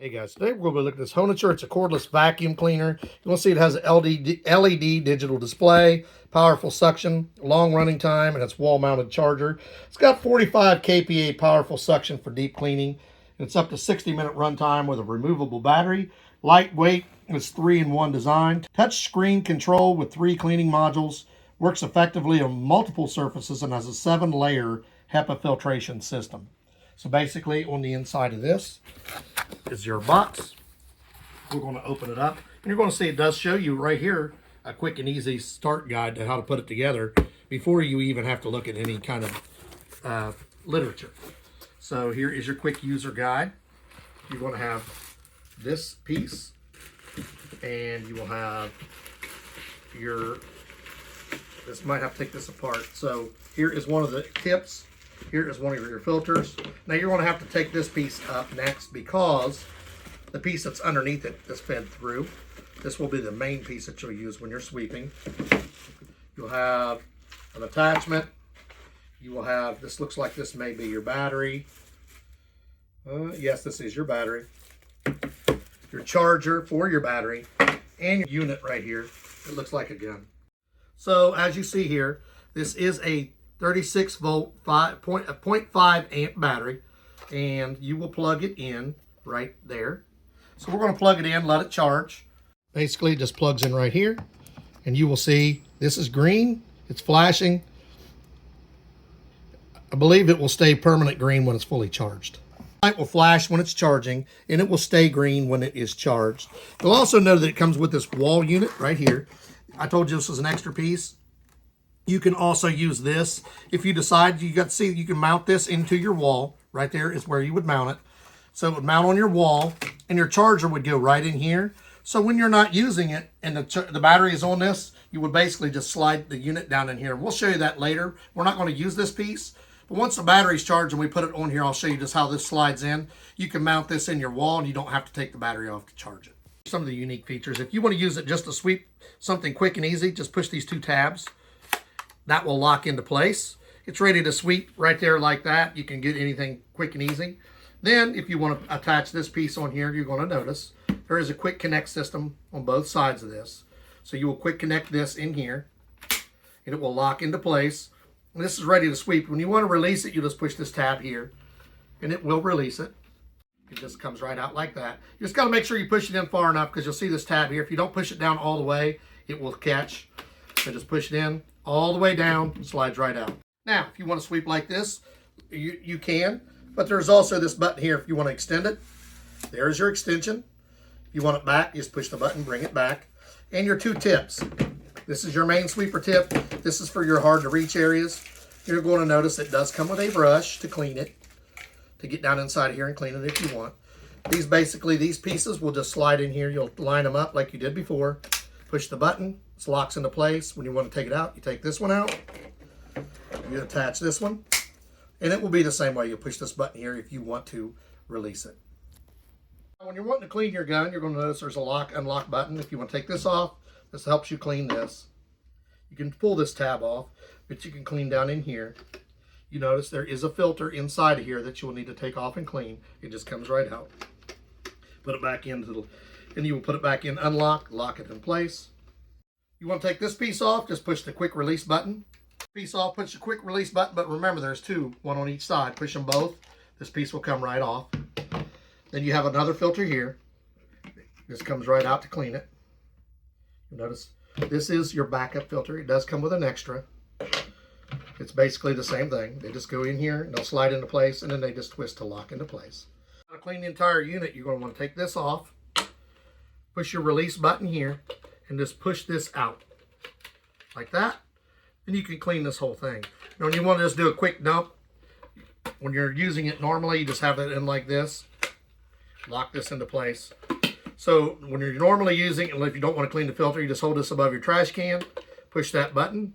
Hey guys, today we're going to be looking at this Honiture. It's a cordless vacuum cleaner. You want to see it has an LED digital display, powerful suction, long running time, and it's wall-mounted charger. It's got 45 kPa powerful suction for deep cleaning. And it's up to 60-minute runtime with a removable battery. Lightweight, and it's 3-in-1 design. Touch screen control with 3 cleaning modules. Works effectively on multiple surfaces and has a 7-layer HEPA filtration system. So basically, on the inside of this is your box. We're going to open it up, and you're going to see it does show you right here a quick and easy start guide to how to put it together before you even have to look at any kind of literature. So here is your quick user guide. You're going to have this piece, and you will have your, this might have to take this apart. So here is one of the tips. Here is one of your filters. Now you're going to have to take this piece up next because the piece that's underneath it is fed through. This will be the main piece that you'll use when you're sweeping. You'll have an attachment. You will have, this looks like this may be your battery. Yes, this is your battery. Your charger for your battery and your unit right here. It looks like a gun. So as you see here, this is a 36 volt 0.5 amp battery, and you will plug it in right there. So we're going to plug it in, let it charge. Basically it just plugs in right here, and you will see this is green. It's flashing. I believe it will stay permanent green when it's fully charged. The light will flash when it's charging, and it will stay green when it is charged. You'll also know that it comes with this wall unit right here. I told you this was an extra piece. You can also use this if you decide. You got to see, you can mount this into your wall. Right there is where you would mount it. So it would mount on your wall, and your charger would go right in here. So when you're not using it and the battery is on this, you would basically just slide the unit down in here. We'll show you that later. We're not going to use this piece, but once the battery's charged and we put it on here, I'll show you just how this slides in. You can mount this in your wall, and you don't have to take the battery off to charge it. Some of the unique features. If you want to use it just to sweep something quick and easy, just push these 2 tabs. That will lock into place. It's ready to sweep right there like that. You can get anything quick and easy. Then if you want to attach this piece on here, you're going to notice there is a quick connect system on both sides of this. So you will quick connect this in here, and it will lock into place. And this is ready to sweep. When you want to release it, you just push this tab here, and it will release it. It just comes right out like that. You just got to make sure you push it in far enough, because you'll see this tab here. If you don't push it down all the way, it will catch. So just push it in all the way down, and slides right out. Now, if you want to sweep like this, you can, but there's also this button here if you want to extend it. There's your extension. If you want it back, you just push the button, bring it back. And your 2 tips. This is your main sweeper tip. This is for your hard to reach areas. You're going to notice it does come with a brush to clean it, to get down inside here and clean it if you want. These pieces will just slide in here. You'll line them up like you did before. Push the button, it locks into place. When you want to take it out, you take this one out, you attach this one, and it will be the same way. You'll push this button here if you want to release it. When you're wanting to clean your gun, you're going to notice there's a lock, unlock button. If you want to take this off, this helps you clean this. You can pull this tab off, but you can clean down in here. You notice there is a filter inside of here that you will need to take off and clean. It just comes right out. Put it back into the, and you will put it back in, unlock, lock it in place. You want to take this piece off, just push the quick release button. Piece off, push the quick release button, but remember there's 2, one on each side. Push them both. This piece will come right off. Then you have another filter here. This comes right out to clean it. You notice this is your backup filter. It does come with an extra. It's basically the same thing. They just go in here and they'll slide into place, and then they just twist to lock into place. To clean the entire unit, you're going to want to take this off, push your release button here, and just push this out like that. And you can clean this whole thing. Now, when you want to just do a quick dump, when you're using it normally, you just have it in like this. Lock this into place. So when you're normally using it, and if you don't want to clean the filter, you just hold this above your trash can, push that button,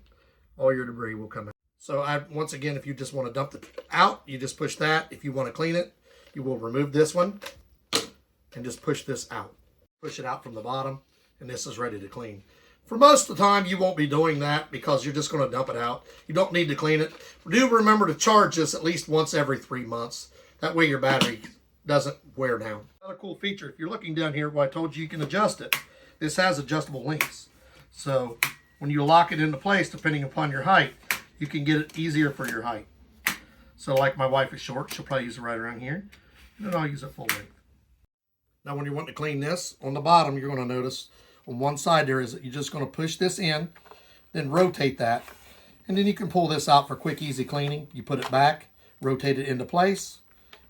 all your debris will come out. So once again, if you just want to dump it out, you just push that. If you want to clean it, you will remove this one and just push this out. Push it out from the bottom, and this is ready to clean. For most of the time, you won't be doing that because you're just going to dump it out. You don't need to clean it. Do remember to charge this at least once every 3 months. That way your battery doesn't wear down. Another cool feature, if you're looking down here, what I told you, you can adjust it. This has adjustable links. So when you lock it into place, depending upon your height, you can get it easier for your height. So like my wife is short, she'll probably use it right around here. And then I'll use it full length. Now when you want to clean this, on the bottom, you're going to notice on one side there is that you're just going to push this in, then rotate that. And then you can pull this out for quick, easy cleaning. You put it back, rotate it into place,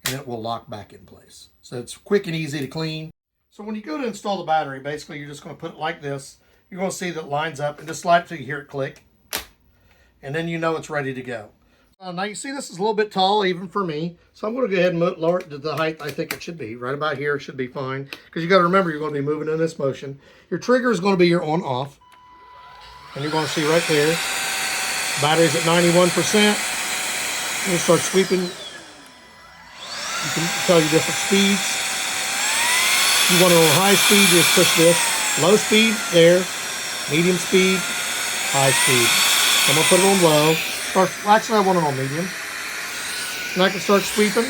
and it will lock back in place. So it's quick and easy to clean. So when you go to install the battery, basically you're just going to put it like this. You're going to see that it lines up and just slide it till you hear it click. And then you know it's ready to go. Now you see this is a little bit tall even for me. So I'm going to go ahead and lower it to the height I think it should be. Right about here should be fine. Because you got to remember you're going to be moving in this motion. Your trigger is going to be your on off. And you're going to see right there. Battery's at 91%. You start sweeping. You can tell you different speeds. You want it on high speed, just push this. Low speed, there. Medium speed, high speed. I'm going to put it on low. Actually, I want it on medium. And I can start sweeping.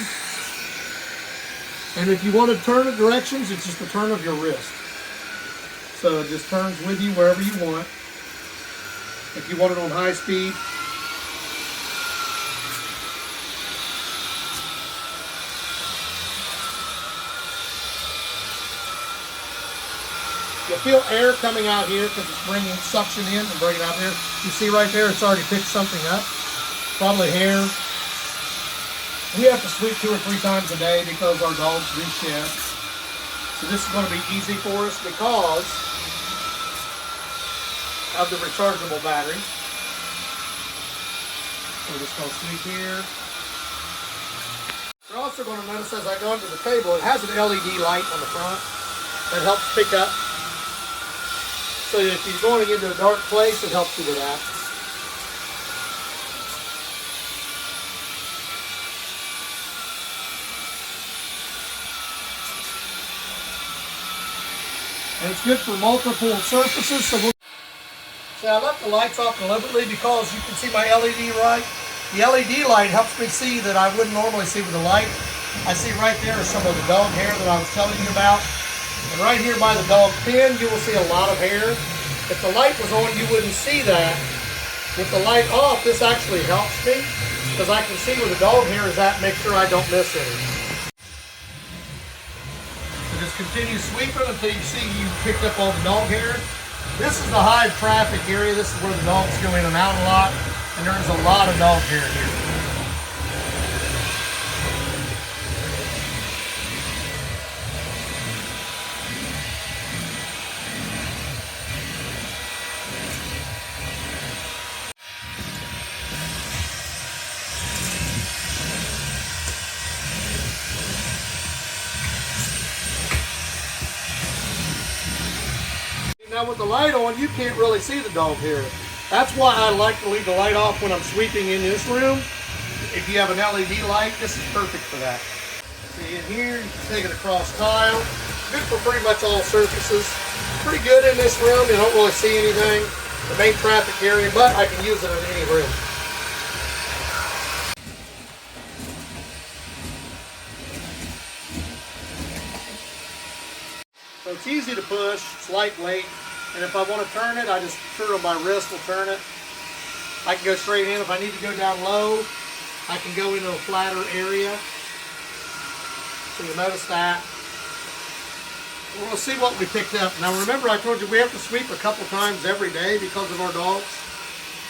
And if you want to turn the directions, it's just the turn of your wrist. So it just turns with you wherever you want. If you want it on high speed, you'll feel air coming out here because it's bringing suction in and bringing it out there. You see right there, it's already picked something up. Probably hair. We have to sweep 2 or 3 times a day because our dogs do shed. So this is going to be easy for us because of the rechargeable battery. We're just going to sweep here. You're also going to notice as I go under the table, it has an LED light on the front that helps pick up. So if you're going into a dark place, it helps you with that. And it's good for multiple surfaces. So I left the lights off deliberately because you can see my LED light. The LED light helps me see that I wouldn't normally see with the light. I see right there is some of the dog hair that I was telling you about. And right here by the dog pen, you will see a lot of hair. If the light was on, you wouldn't see that. With the light off, this actually helps me because I can see where the dog hair is at and make sure I don't miss any. So just continue sweeping until you see you picked up all the dog hair. This is the high traffic area. This is where the dogs go in and out a lot. And there's a lot of dog hair here. Now with the light on, you can't really see the dog hair. That's why I like to leave the light off when I'm sweeping in this room. If you have an LED light, this is perfect for that. See in here, you can take it across tile. Good for pretty much all surfaces. Pretty good in this room. You don't really see anything. The main traffic area, but I can use it in any room. So it's easy to push, it's lightweight, and if I want to turn it, I just turn on my wrist, will turn it. I can go straight in. If I need to go down low, I can go into a flatter area. So you'll notice that. We're going to see what we picked up. Now remember I told you we have to sweep a couple times every day because of our dogs.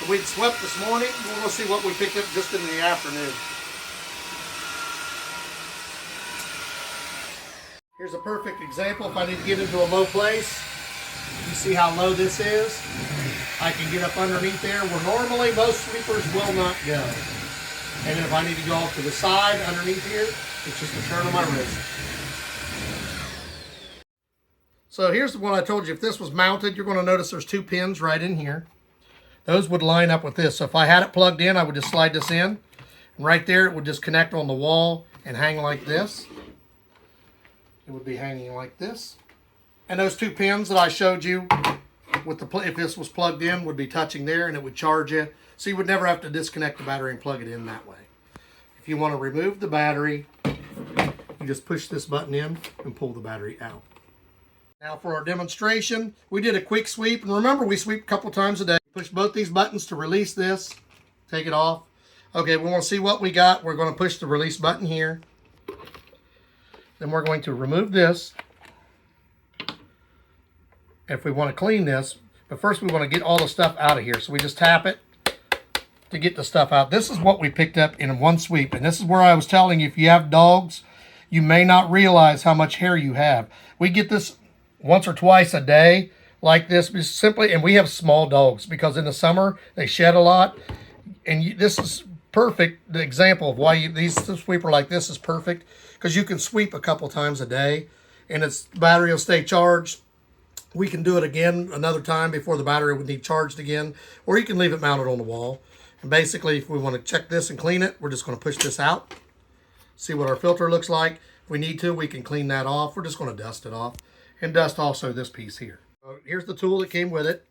But we'd swept this morning. We're going to see what we picked up just in the afternoon. Here's a perfect example. If I need to get into a low place, you see how low this is? I can get up underneath there where normally most sweepers will not go. And if I need to go off to the side underneath here, it's just a turn of my wrist. So here's the one I told you. If this was mounted, you're going to notice there's 2 pins right in here. Those would line up with this. So if I had it plugged in, I would just slide this in. And right there, it would just connect on the wall and hang like this. It would be hanging like this. And those 2 pins that I showed you, with the if this was plugged in, would be touching there and it would charge you. So you would never have to disconnect the battery and plug it in that way. If you want to remove the battery, you You just push this button in and pull the battery out. Now for our demonstration, we did a quick sweep. And remember, we sweep a couple times a day. Push both these buttons to release this. Take it off. Okay, we want to see what we got. We're going to push the release button here. Then we're going to remove this. If we want to clean this, but first we want to get all the stuff out of here. So we just tap it to get the stuff out. This is what we picked up in one sweep. And this is where I was telling you, if you have dogs, you may not realize how much hair you have. We get this once or twice a day like this, simply, and we have small dogs because in the summer they shed a lot. And this is perfect, the example of why these sweeper like this is perfect, because you can sweep a couple times a day and its battery will stay charged. We can do it again another time before the battery would need charged again, or you can leave it mounted on the wall. And basically, if we want to check this and clean it, we're just going to push this out, see what our filter looks like. If we need to, we can clean that off. We're just going to dust it off and dust also this piece here. Here's the tool that came with it.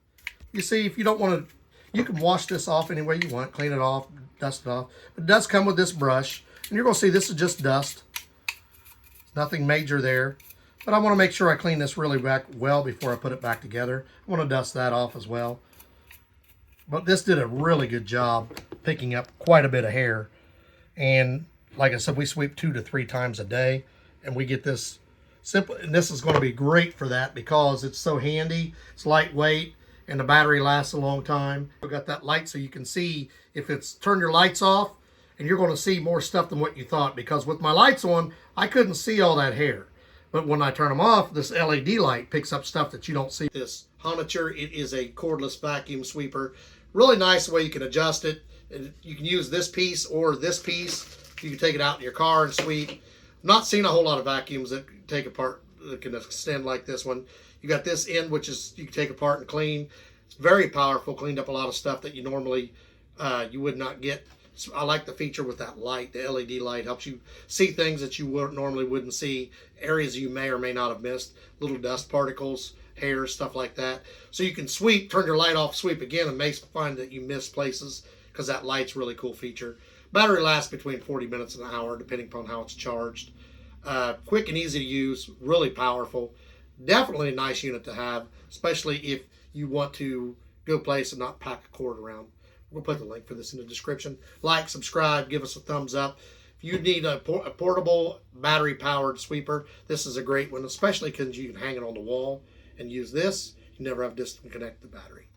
You see, if you don't want to, you can wash this off any way you want, clean it off, dust it off. It does come with this brush, and you're going to see this is just dust. Nothing major there. But I want to make sure I clean this really back well before I put it back together. I want to dust that off as well. But this did a really good job picking up quite a bit of hair. And like I said, we sweep 2 to 3 times a day. And we get this simple. And this is going to be great for that because it's so handy. It's lightweight. And the battery lasts a long time. We've got that light so you can see if it's turn your lights off. And you're going to see more stuff than what you thought. Because with my lights on, I couldn't see all that hair. But when I turn them off, this LED light picks up stuff that you don't see. This Honiture, it is a cordless vacuum sweeper. Really nice way you can adjust it. You can use this piece or this piece. You can take it out in your car and sweep. I've not seen a whole lot of vacuums that take apart, that can extend like this one. You got this end, which is you can take apart and clean. It's very powerful, cleaned up a lot of stuff that you normally, you would not get. So I like the feature with that light. The LED light helps you see things that you normally wouldn't see, areas you may or may not have missed, little dust particles, hair, stuff like that. So you can sweep, turn your light off, sweep again, and may find that you miss places because that light's a really cool feature. Battery lasts between 40 minutes and an hour, depending upon how it's charged. Quick and easy to use, really powerful. Definitely a nice unit to have, especially if you want to go place and not pack a cord around. We'll put the link for this in the description. Like, subscribe, give us a thumbs up. If you need a portable battery-powered sweeper, this is a great one, especially because you can hang it on the wall and use this. You never have to disconnect the battery.